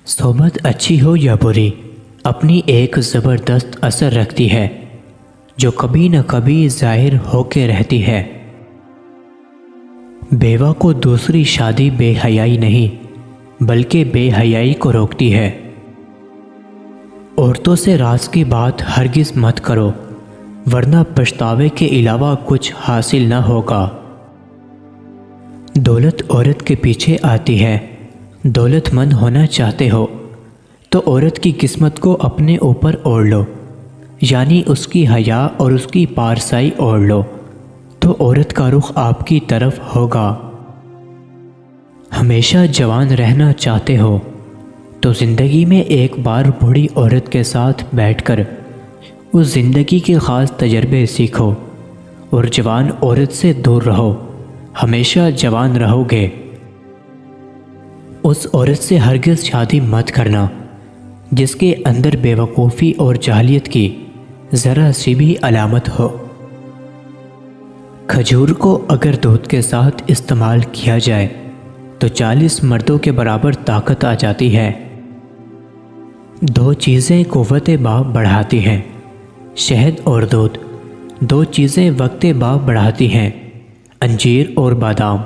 صحبت اچھی ہو یا بری اپنی ایک زبردست اثر رکھتی ہے جو کبھی نہ کبھی ظاہر ہو کے رہتی ہے۔ بیوہ کو دوسری شادی بے حیائی نہیں بلکہ بے حیائی کو روکتی ہے۔ عورتوں سے راز کی بات ہرگز مت کرو ورنہ پچھتاوے کے علاوہ کچھ حاصل نہ ہوگا۔ دولت عورت کے پیچھے آتی ہے۔ دولت مند ہونا چاہتے ہو تو عورت کی قسمت کو اپنے اوپر اوڑھ لو، یعنی اس کی حیا اور اس کی پارسائی اوڑھ لو تو عورت کا رخ آپ کی طرف ہوگا۔ ہمیشہ جوان رہنا چاہتے ہو تو زندگی میں ایک بار بوڑھی عورت کے ساتھ بیٹھ کر اس زندگی کے خاص تجربے سیکھو اور جوان عورت سے دور رہو، ہمیشہ جوان رہو گے۔ اس عورت سے ہرگز شادی مت کرنا جس کے اندر بے وقوفی اور جاہلیت کی ذرا سی بھی علامت ہو۔ کھجور کو اگر دودھ کے ساتھ استعمال کیا جائے تو 40 مردوں کے برابر طاقت آ جاتی ہے۔ دو چیزیں قوت باپ بڑھاتی ہیں، شہد اور دودھ۔ دو چیزیں وقت باپ بڑھاتی ہیں، انجیر اور بادام۔